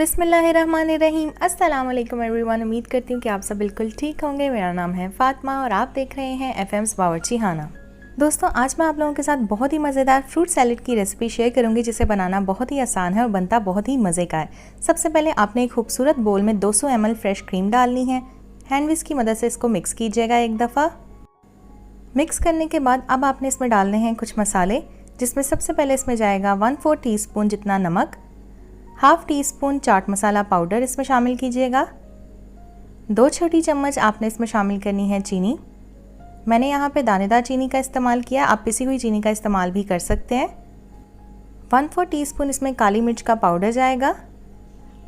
बिस्मिल्लाहिर्रहमानिर्रहीम। अस्सलाम वालेकुम एवरीवन। उम्मीद करती हूँ कि आप सब बिल्कुल ठीक होंगे। मेरा नाम है फ़ातिमा और आप देख रहे हैं एफएम्स बावर्ची खाना। दोस्तों, आज मैं आप लोगों के साथ बहुत ही मज़ेदार फ्रूट सैलेड की रेसिपी शेयर करूंगी जिसे बनाना बहुत ही आसान है और बनता बहुत ही मज़े का है। सबसे पहले आपने एक खूबसूरत बोल में 200 ml फ्रेश क्रीम डालनी है। हैंड विस्क की मदद से इसको मिक्स कीजिएगा एक दफ़ा। मिक्स करने के बाद अब आपने इसमें डालने हैं कुछ मसाले, जिसमें सबसे पहले इसमें जाएगा 1/4 टीस्पून जितना नमक, half tea spoon chaat masala powder इसमें शामिल कीजिएगा। 2 छोटी चम्मच आपने इसमें शामिल करनी है चीनी। मैंने यहाँ पे दानेदार चीनी का इस्तेमाल किया, आप पिसी हुई चीनी का इस्तेमाल भी कर सकते हैं। 1/4 टीस्पून इसमें काली मिर्च का पाउडर जाएगा।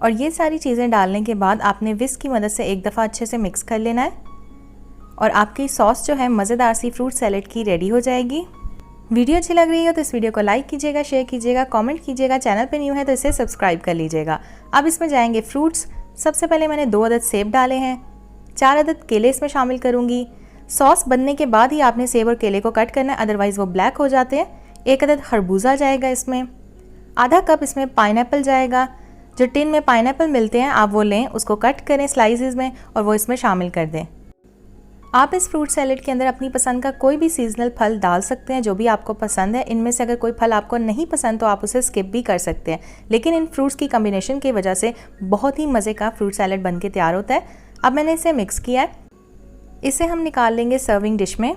और ये सारी चीज़ें डालने के बाद आपने विस्क की मदद से एक दफ़ा अच्छे से मिक्स कर लेना है और आपकी सॉस जो है मज़ेदार सी फ्रूट सैलेड की रेडी हो जाएगी। वीडियो अच्छी लग रही है तो इस वीडियो को लाइक कीजिएगा, शेयर कीजिएगा, कमेंट कीजिएगा। चैनल पे न्यू है तो इसे सब्सक्राइब कर लीजिएगा। अब इसमें जाएंगे फ्रूट्स। सबसे पहले मैंने 2 अदद सेब डाले हैं, 4 अदद केले इसमें शामिल करूंगी। सॉस बनने के बाद ही आपने सेब और केले को कट करना है, अदरवाइज़ वो ब्लैक हो जाते हैं। 1 अदद खरबूजा जाएगा इसमें। आधा कप इसमें पाइनएप्पल जाएगा। जो टिन में पाइनएप्पल मिलते हैं आप वो लें, उसको कट करें स्लाइसेस में और वो इसमें शामिल कर दें। आप इस फ्रूट सैलेड के अंदर अपनी पसंद का कोई भी सीजनल फल डाल सकते हैं, जो भी आपको पसंद है। इनमें से अगर कोई फल आपको नहीं पसंद तो आप उसे स्किप भी कर सकते हैं, लेकिन इन फ्रूट्स की कॉम्बिनेशन की वजह से बहुत ही मज़े का फ्रूट सैलेड बन के तैयार होता है। अब मैंने इसे मिक्स किया है, इसे हम निकाल लेंगे सर्विंग डिश में।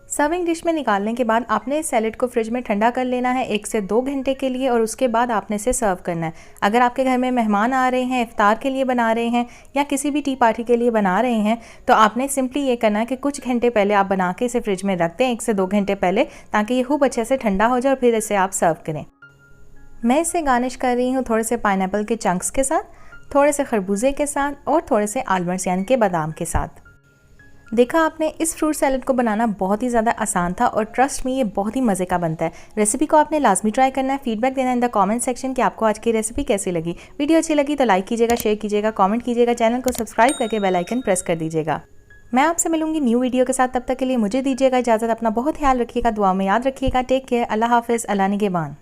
सर्विंग डिश में निकालने के बाद आपने इस सैलेड को फ्रिज में ठंडा कर लेना है 1 से 2 घंटे के लिए और उसके बाद आपने इसे सर्व करना है। अगर आपके घर में मेहमान आ रहे हैं, इफ्तार के लिए बना रहे हैं या किसी भी टी पार्टी के लिए बना रहे हैं, तो आपने सिंपली ये करना है कि कुछ घंटे पहले आप बना के इसे फ्रिज में रख दें 1 से 2 घंटे पहले, ताकि ये खूब अच्छे से ठंडा हो जाए और फिर इसे आप सर्व करें। मैं इसे गार्निश कर रही हूँ थोड़े से पाइनएप्पल के चंक्स के साथ, थोड़े से खरबूजे के साथ और थोड़े से आलमंड्स यानी कि बादाम के साथ। देखा आपने, इस फ्रूट सैलेड को बनाना बहुत ही ज़्यादा आसान था और ट्रस्ट में ये बहुत ही मज़े का बनता है। रेसिपी को आपने लाजमी ट्राई करना है। फीडबैक देना इन द कमेंट सेक्शन कि आपको आज की रेसिपी कैसी लगी। वीडियो अच्छी लगी तो लाइक कीजिएगा, शेयर कीजिएगा, कमेंट कीजिएगा, चैनल को सब्सक्राइब करके बेल आइकन प्रेस कर दीजिएगा। मैं आपसे मिलूंगी न्यू वीडियो के साथ, तब तक के लिए मुझे दीजिएगा इजाज़त। अपना बहुत ख्याल रखिएगा, दुआ में याद रखिएगा। Take care. अल्लाह हाफिज़। अल्लाह निगहबान।